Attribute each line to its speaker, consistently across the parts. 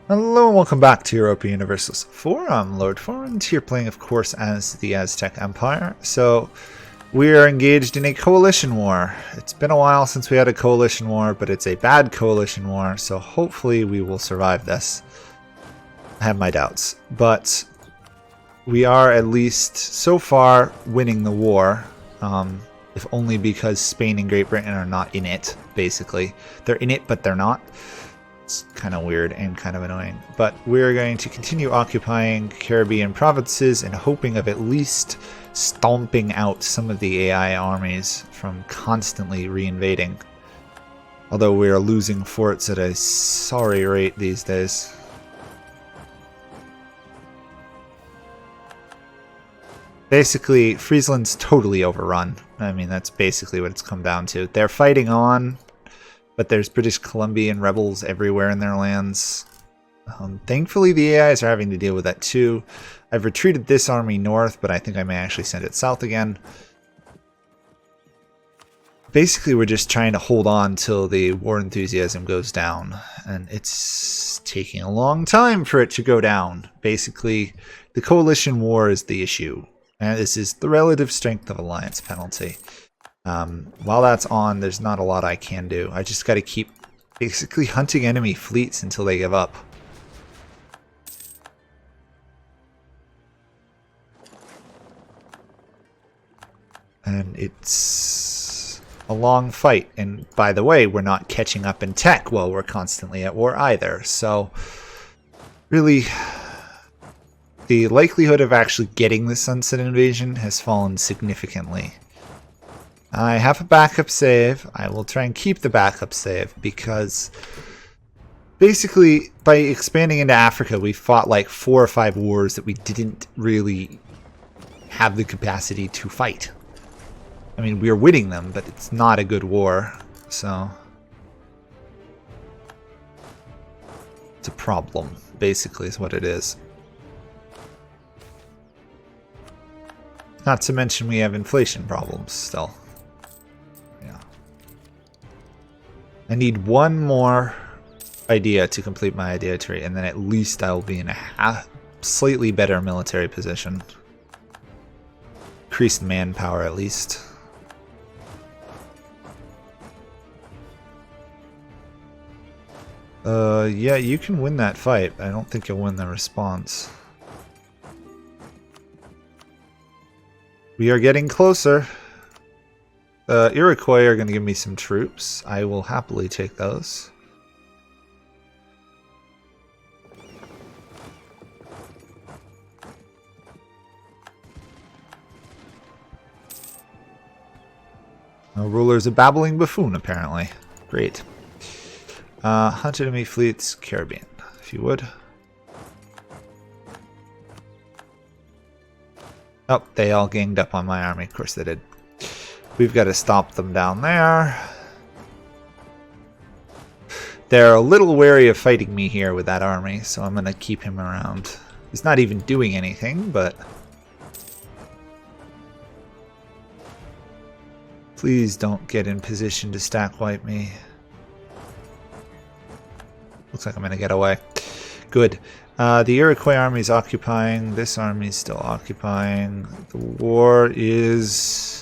Speaker 1: Hello and welcome back to Europa Universalis 4. I'm Lord Forwind, here playing, of course, as the Aztec Empire. So, we are engaged in a coalition war. It's been a while since we had a coalition war, but it's a bad coalition war, so hopefully we will survive this. I have my doubts, but we are at least, so far, winning the war. If only because Spain and Great Britain are not in it, basically. They're in it, but they're not. It's kind of weird and kind of annoying. But we're going to continue occupying Caribbean provinces and hoping of at least stomping out some of the AI armies from constantly reinvading. Although we are losing forts at a sorry rate these days. Basically, Friesland's totally overrun. I mean, that's basically what it's come down to. They're fighting on, but there's British Columbian rebels everywhere in their lands. Thankfully, the AIs are having to deal with that too. I've retreated this army north, but I think I may actually send it south again. Basically, we're just trying to hold on till the war enthusiasm goes down, and it's taking a long time for it to go down. Basically, the coalition war is the issue, and this is the relative strength of alliance penalty. While that's on, there's not a lot I can do. I just got to keep basically hunting enemy fleets until they give up. And it's a long fight. And by the way, we're not catching up in tech while we're constantly at war either. So really, the likelihood of actually getting the Sunset Invasion has fallen significantly. I have a backup save. I will try and keep the backup save because basically by expanding into Africa we fought like 4 or 5 wars that we didn't really have the capacity to fight. I mean, we're winning them, but it's not a good war, so it's a problem, basically is what it is. Not to mention we have inflation problems still. I need one more idea to complete my idea tree, and then at least I will be in a slightly better military position. Increased manpower, at least. Yeah, you can win that fight. I don't think you'll win the response. We are getting closer. Iroquois are going to give me some troops. I will happily take those. No ruler's a babbling buffoon, apparently. Great. Hunt enemy fleets, Caribbean, if you would. Oh, they all ganged up on my army. Of course they did. We've got to stop them down there. They're a little wary of fighting me here with that army, so I'm going to keep him around. He's not even doing anything, but please don't get in position to stack wipe me. Looks like I'm going to get away. Good. The Iroquois army is occupying. This army is still occupying. The war is...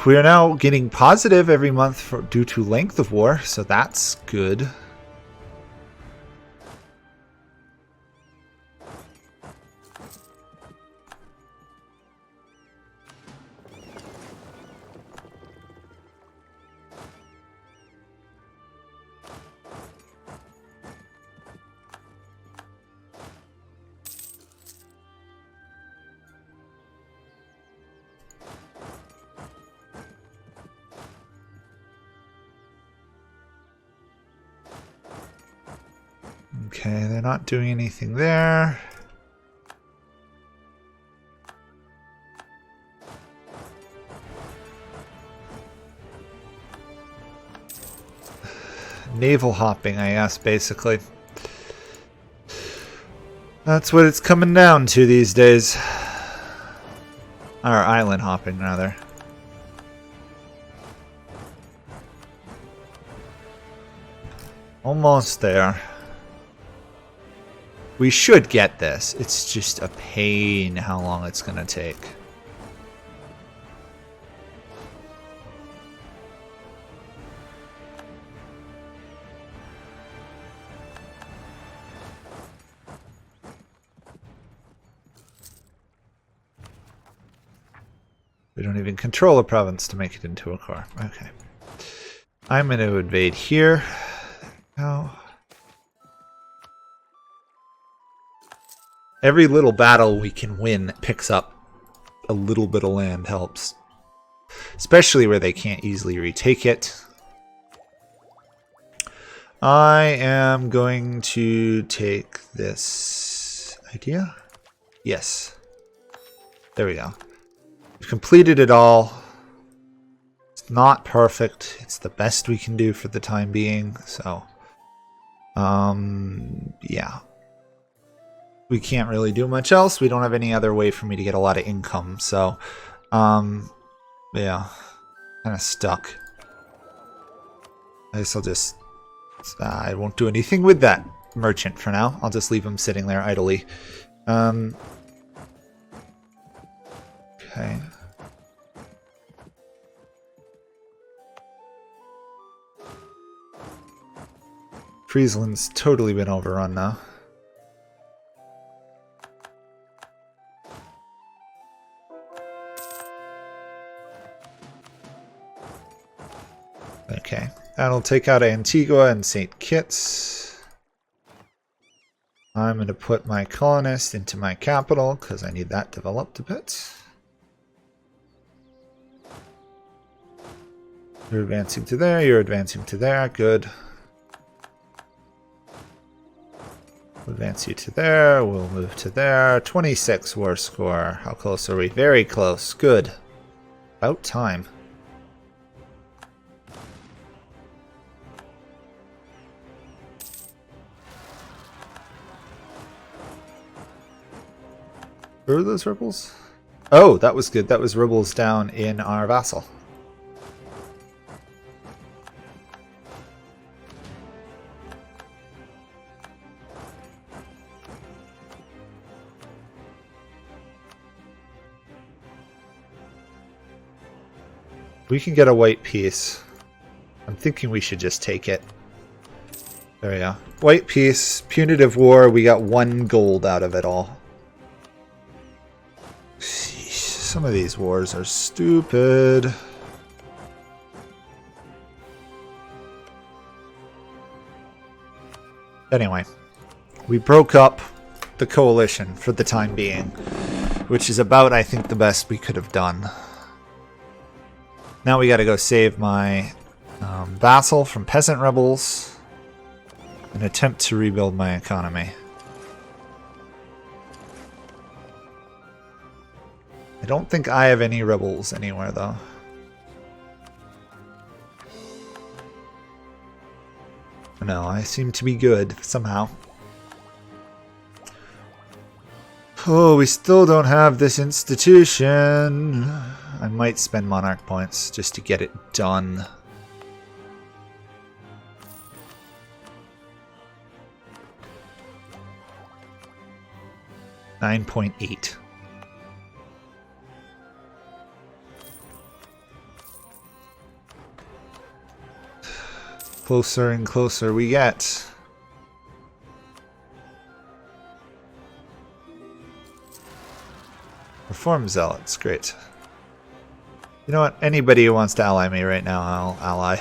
Speaker 1: We are now getting positive every month due to length of war, so that's good. Okay, they're not doing anything there. Naval hopping, I guess, basically. That's what it's coming down to these days. Or island hopping, rather. Almost there. We should get this. It's just a pain how long it's going to take. We don't even control a province to make it into a core. Okay. I'm going to invade here. Now, every little battle we can win picks up a little bit of land helps. Especially where they can't easily retake it. I am going to take this idea. Yes. There we go. We've completed it all. It's not perfect. It's the best we can do for the time being. So, yeah. We can't really do much else. We don't have any other way for me to get a lot of income. So, yeah. Kind of stuck. I guess I'll just... I won't do anything with that merchant for now. I'll just leave him sitting there idly. Okay. Friesland's totally been overrun now. Okay, that'll take out Antigua and St. Kitts. I'm going to put my colonists into my capital because I need that developed a bit. You're advancing to there, you're advancing to there, good. We'll advance you to there, we'll move to there. 26 war score. How close are we? Very close, good. About time. Where were those rebels? Oh, that was good. That was rebels down in our vassal. We can get a white piece. I'm thinking we should just take it. There we go. White piece, punitive war. We got 1 gold out of it all. Some of these wars are stupid. Anyway, we broke up the coalition for the time being, which is about, I think, the best we could have done. Now we gotta go save my vassal from peasant rebels and attempt to rebuild my economy. I don't think I have any rebels anywhere, though. No, I seem to be good, somehow. Oh, we still don't have this institution. I might spend monarch points just to get it done. $9.8. Closer and closer we get. Reform zealots, great. You know what? Anybody who wants to ally me right now, I'll ally.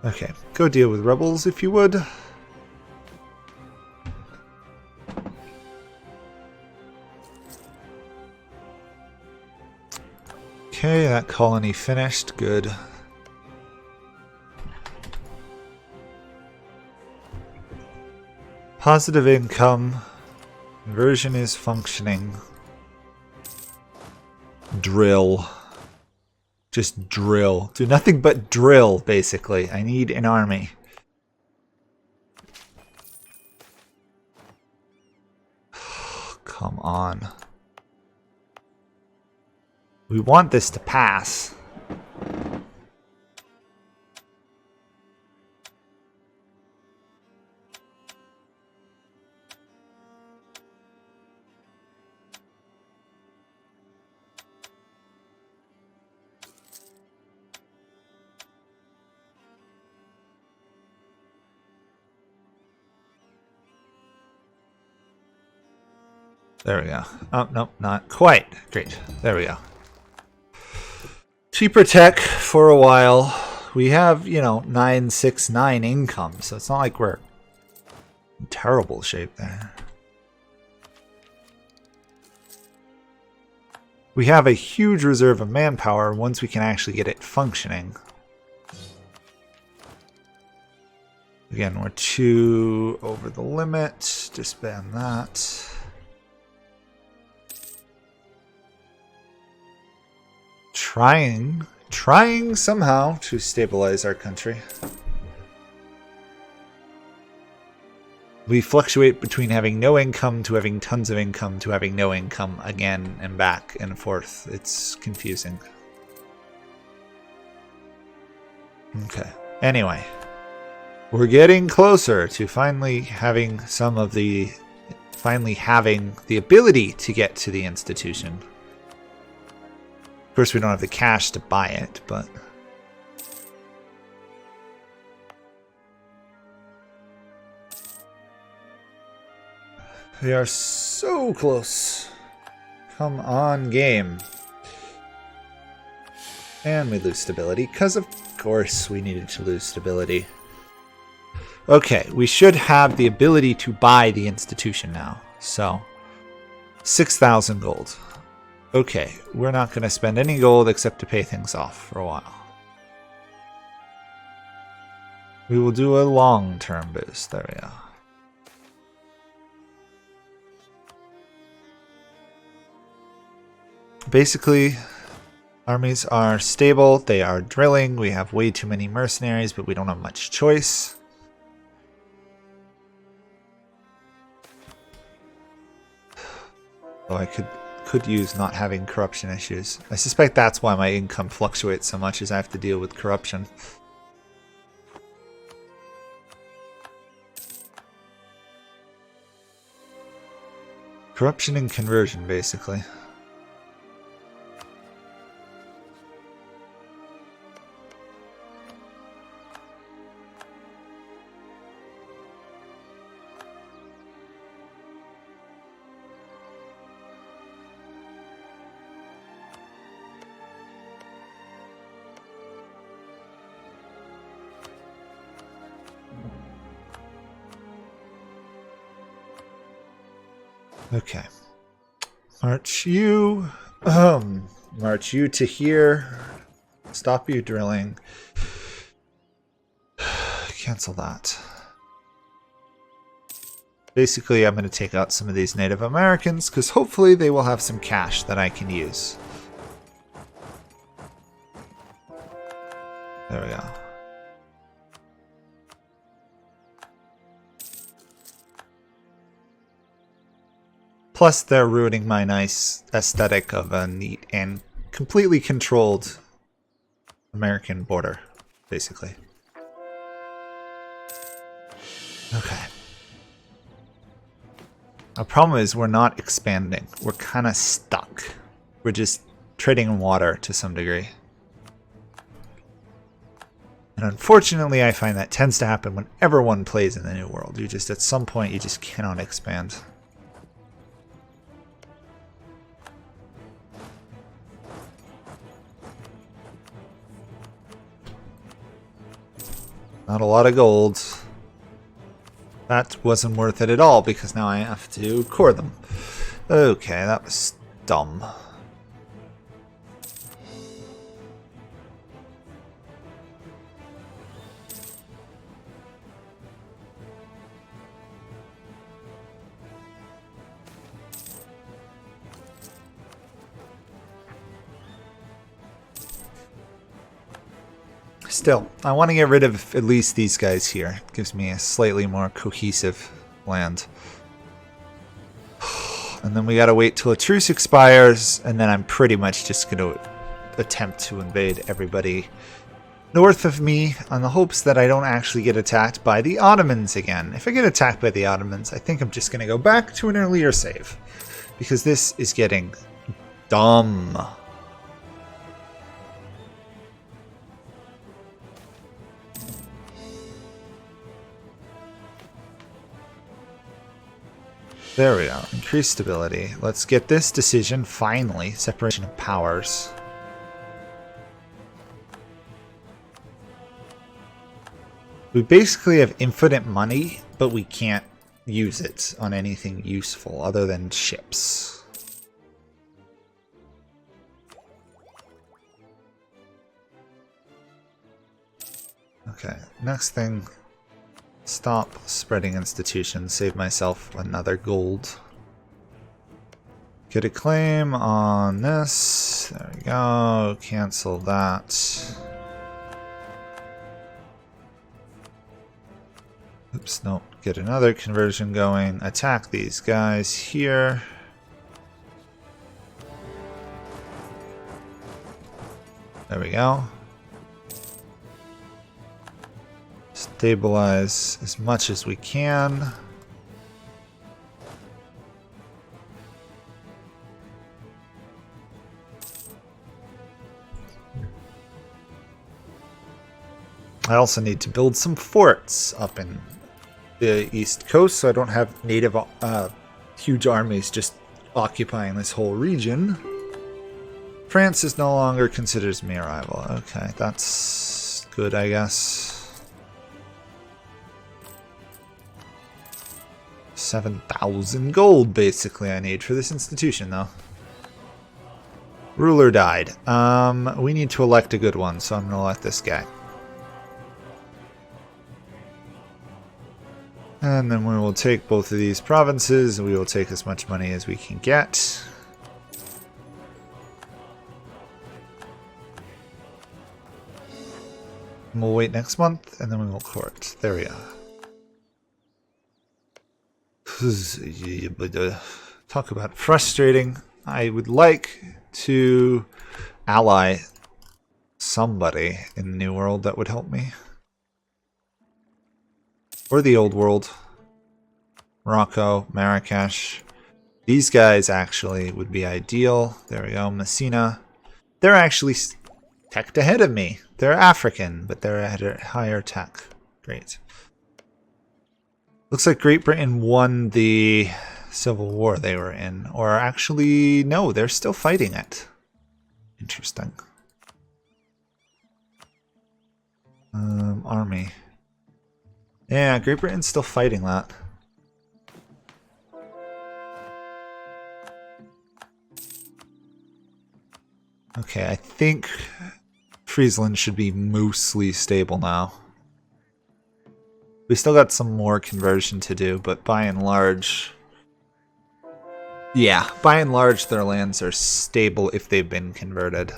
Speaker 1: Okay, go deal with rebels if you would. Okay, that colony finished. Good. Positive income. Conversion is functioning. Drill. Just drill. Do nothing but drill, basically. I need an army. come on. We want this to pass. There we go. Oh, nope, not quite. Great. There we go. Cheaper tech for a while. We have, 969 income, so it's not like we're in terrible shape there. We have a huge reserve of manpower once we can actually get it functioning. Again, we're 2 over the limit. Disband that. Trying somehow to stabilize our country. We fluctuate between having no income to having tons of income to having no income again and back and forth. It's confusing. Okay. Anyway, we're getting closer to finally having the ability to get to the institution. Of course, we don't have the cash to buy it, but... We are so close. Come on, game. And we lose stability, because of course we needed to lose stability. Okay, we should have the ability to buy the institution now. So, 6,000 gold. Okay, we're not going to spend any gold except to pay things off for a while. We will do a long-term boost. There we go. Basically, armies are stable. They are drilling. We have way too many mercenaries, but we don't have much choice. Oh, I could use not having corruption issues. I suspect that's why my income fluctuates so much, is I have to deal with corruption. Corruption and conversion, basically. Okay. March you to here. Stop you drilling. Cancel that. Basically, I'm going to take out some of these Native Americans, because hopefully they will have some cash that I can use. There we go. Plus, they're ruining my nice aesthetic of a neat and completely controlled American border, basically. Okay. Our problem is we're not expanding. We're kind of stuck. We're just trading water to some degree. And unfortunately, I find that tends to happen whenever one plays in the New World. You just, at some point, you just cannot expand. Not a lot of gold. That wasn't worth it at all, because now I have to core them. Okay, that was dumb. Still, I want to get rid of at least these guys here. It gives me a slightly more cohesive land. And then we gotta wait till a truce expires, and then I'm pretty much just gonna attempt to invade everybody north of me on the hopes that I don't actually get attacked by the Ottomans again. If I get attacked by the Ottomans, I think I'm just gonna go back to an earlier save, because this is getting dumb. There we go. Increased stability. Let's get this decision finally. Separation of powers. We basically have infinite money, but we can't use it on anything useful other than ships. Okay, next thing. Stop spreading institutions, save myself another gold. Get a claim on this. There we go. Cancel that. Oops, no. Get another conversion going. Attack these guys here. There we go. Stabilize as much as we can. I also need to build some forts up in the east coast so I don't have native huge armies just occupying this whole region. France is no longer considers me a rival. Okay, that's good, I guess. 7,000 gold, basically, I need for this institution, though. Ruler died. We need to elect a good one, so I'm going to elect this guy. And then we will take both of these provinces, and we will take as much money as we can get. And we'll wait next month, and then we will court. There we are. Talk about frustrating. I would like to ally somebody in the New World that would help me. Or the Old World. Morocco, Marrakesh. These guys actually would be ideal. There we go, Messina. They're actually teched ahead of me. They're African, but they're at a higher tech. Great. Looks like Great Britain won the civil war they were in. Or actually, no, they're still fighting it. Interesting. Army. Yeah, Great Britain's still fighting that. Okay, I think Friesland should be mostly stable now. We still got some more conversion to do, but by and large... Yeah, by and large their lands are stable if they've been converted.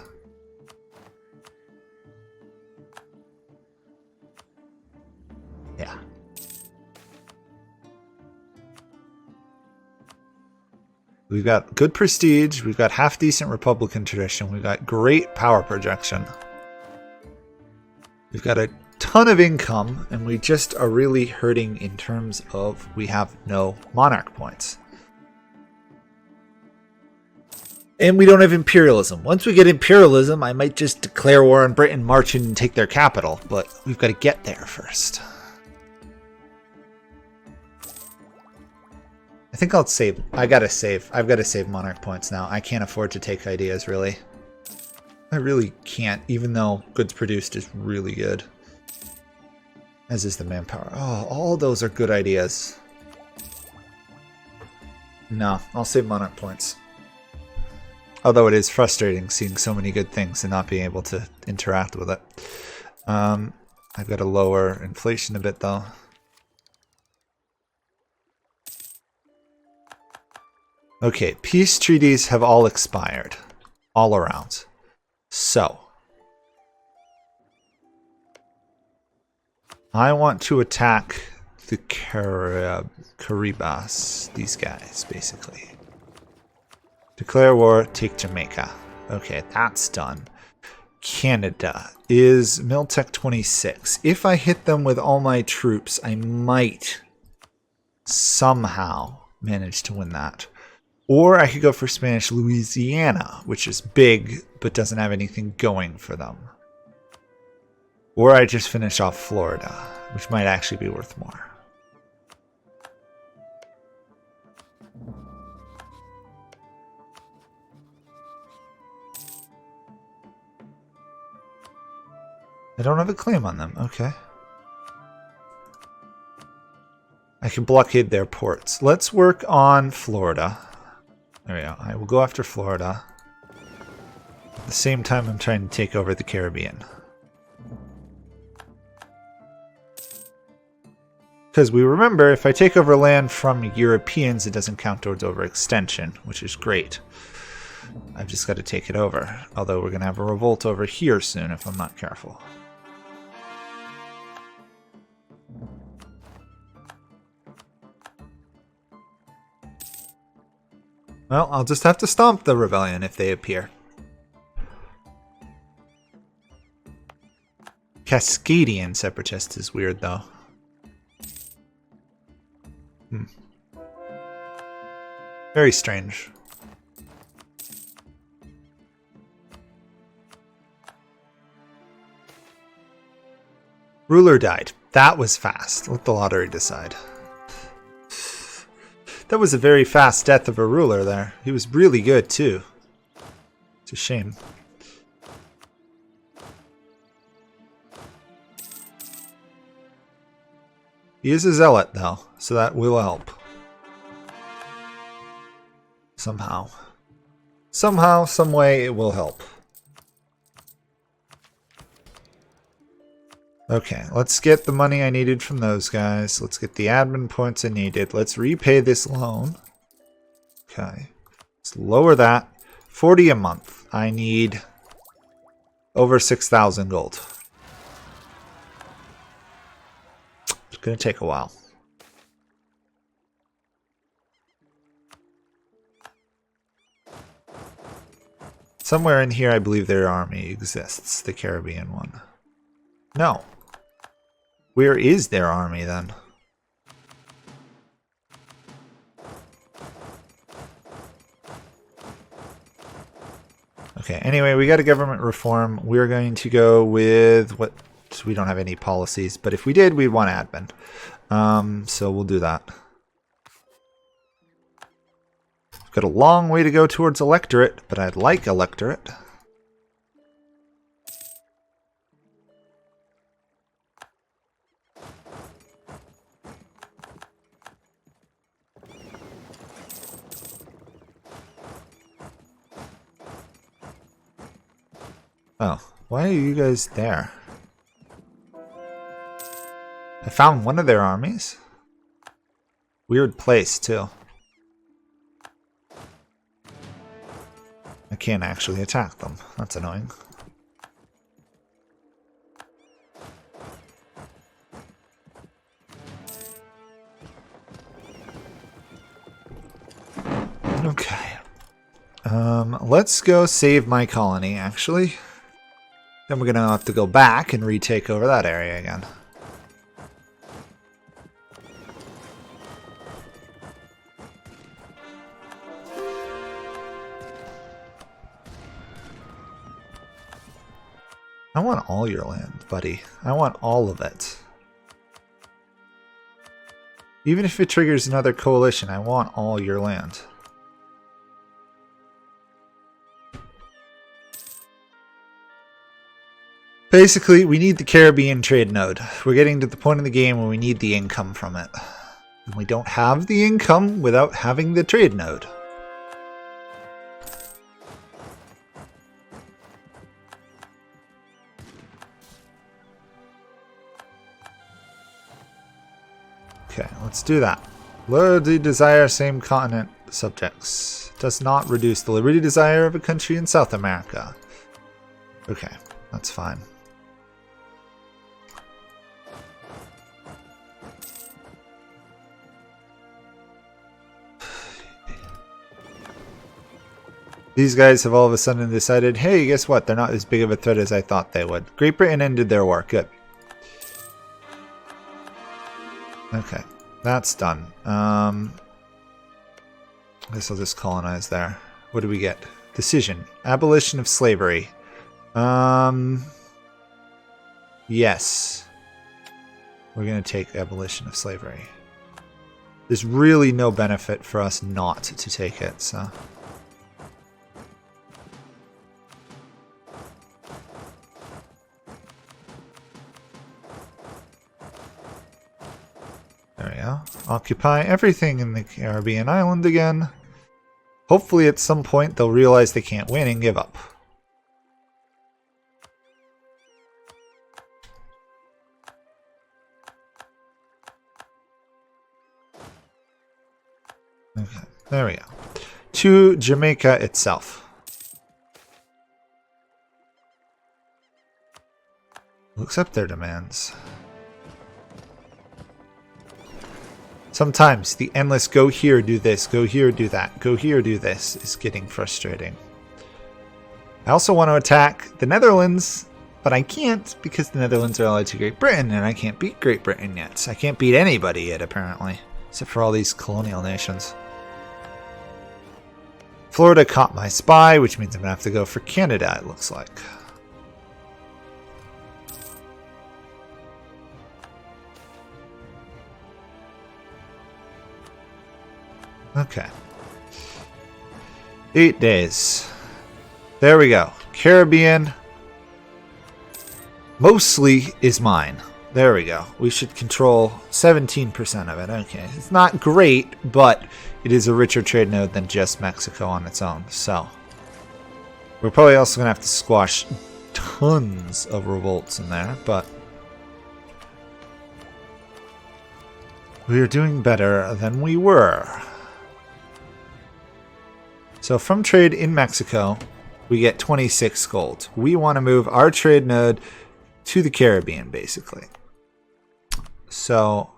Speaker 1: Yeah. We've got good prestige, we've got half-decent Republican tradition, we've got great power projection. We've got a ton of income, and we just are really hurting in terms of we have no monarch points. And we don't have imperialism. Once we get imperialism, I might just declare war on Britain, march in and take their capital, but we've got to get there first. I think I'll save. I've got to save monarch points now. I can't afford to take ideas, really. I really can't, even though goods produced is really good. As is the manpower. Oh, all those are good ideas. No, I'll save monarch points. Although it is frustrating seeing so many good things and not being able to interact with it. I've got to lower inflation a bit, though. Okay, peace treaties have all expired. All around. So. I want to attack the Caribas, these guys, basically. Declare war, take Jamaica. Okay, that's done. Canada is Miltech 26. If I hit them with all my troops, I might somehow manage to win that. Or I could go for Spanish Louisiana, which is big but doesn't have anything going for them. Or I just finish off Florida, which might actually be worth more. I don't have a claim on them. Okay. I can blockade their ports. Let's work on Florida. There we go. I will go after Florida. At the same time, I'm trying to take over the Caribbean. Because we remember, if I take over land from Europeans, it doesn't count towards overextension, which is great. I've just got to take it over. Although we're going to have a revolt over here soon if I'm not careful. Well, I'll just have to stomp the rebellion if they appear. Cascadian separatist is weird, though. Very strange. Ruler died. That was fast. Let the lottery decide. That was a very fast death of a ruler there. He was really good, too. It's a shame. He is a zealot, though, so that will help. Somehow. Somehow, some way, it will help. Okay, let's get the money I needed from those guys. Let's get the admin points I needed. Let's repay this loan. Okay. Let's lower that. 40 a month. I need over 6,000 gold. It's going to take a while. Somewhere in here, I believe their army exists. The Caribbean one. No. Where is their army, then? Okay, anyway, we got a government reform. We're going to go with what... We don't have any policies, but if we did, we'd want admin. So we'll do that. We've got a long way to go towards electorate, but I'd like electorate. Oh, why are you guys there? I found one of their armies. Weird place, too. I can't actually attack them. That's annoying. Okay. Let's go save my colony, actually. Then we're going to have to go back and retake over that area again. I want all your land, buddy. I want all of it. Even if it triggers another coalition, I want all your land. Basically, we need the Caribbean trade node. We're getting to the point in the game where we need the income from it. And we don't have the income without having the trade node. Okay, let's do that. Liberty desire, same continent subjects. Does not reduce the liberty desire of a country in South America. Okay, that's fine. These guys have all of a sudden decided, hey, guess what? They're not as big of a threat as I thought they would. Great Britain ended their war. Good. Okay, that's done. I guess I'll just colonize there. What do we get? Decision. Abolition of slavery. Yes. We're going to take abolition of slavery. There's really no benefit for us not to take it, so... There we go. Occupy everything in the Caribbean island again. Hopefully at some point they'll realize they can't win and give up. Okay, there we go. To Jamaica itself. Looks up their demands. Sometimes the endless go here, do this, go here, do that, go here, do this is getting frustrating. I also want to attack the Netherlands, but I can't because the Netherlands are allied to Great Britain and I can't beat Great Britain yet. I can't beat anybody yet, apparently, except for all these colonial nations. Florida caught my spy, which means I'm going to have to go for Canada, it looks like. Okay. 8 days. There we go. Caribbean mostly is mine. There we go. We should control 17% of it. Okay. It's not great, but it is a richer trade node than just Mexico on its own. So we're probably also going to have to squash tons of revolts in there, but we are doing better than we were. So from trade in Mexico, we get 26 gold. We want to move our trade node to the Caribbean, basically. So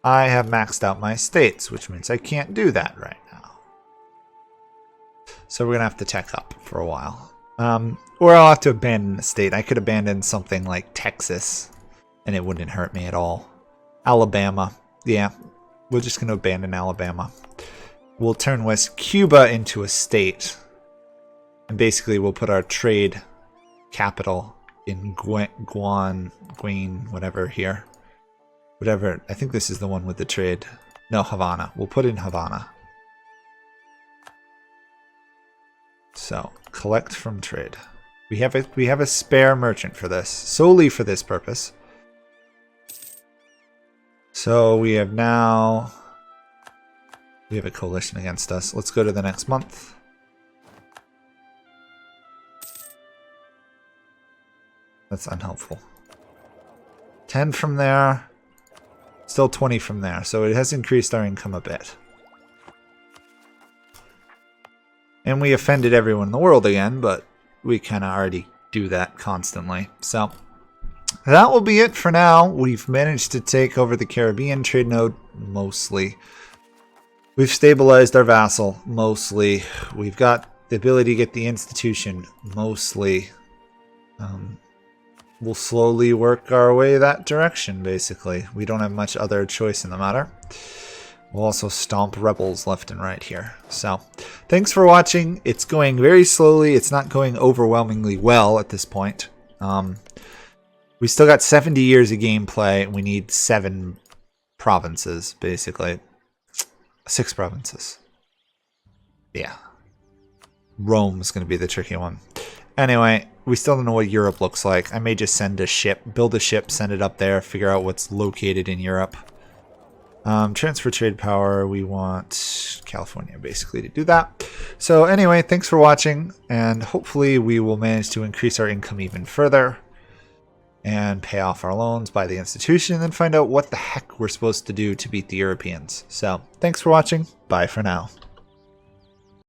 Speaker 1: I have maxed out my states, which means I can't do that right now. So we're going to have to tech up for a while. Or I'll have to abandon the state. I could abandon something like Texas, and it wouldn't hurt me at all. Alabama. Yeah, we're just going to abandon Alabama. We'll turn West Cuba into a state. And basically we'll put our trade capital in Guan, whatever here. Whatever, I think this is the one with the trade. No, Havana. We'll put in Havana. So, collect from trade. We have a spare merchant for this, solely for this purpose. So we have now... We have a coalition against us. Let's go to the next month. That's unhelpful. 10 from there. Still 20 from there. So it has increased our income a bit. And we offended everyone in the world again, but we kind of already do that constantly. So that will be it for now. We've managed to take over the Caribbean trade node, mostly. We've stabilized our vassal, mostly. We've got the ability to get the institution, mostly. We'll slowly work our way that direction, basically. We don't have much other choice in the matter. We'll also stomp rebels left and right here. So, thanks for watching. It's going very slowly. It's not going overwhelmingly well at this point. We still got 70 years of gameplay. We need 7 provinces, basically. 6 provinces. Yeah. Rome's going to be the tricky one. Anyway, we still don't know what Europe looks like. I may just send a ship, build a ship, send it up there, figure out what's located in Europe. Transfer trade power, we want California basically to do that. So anyway, thanks for watching, and hopefully we will manage to increase our income even further and pay off our loans, buy the institution, and find out what the heck we're supposed to do to beat the Europeans. So thanks for watching. Bye for now.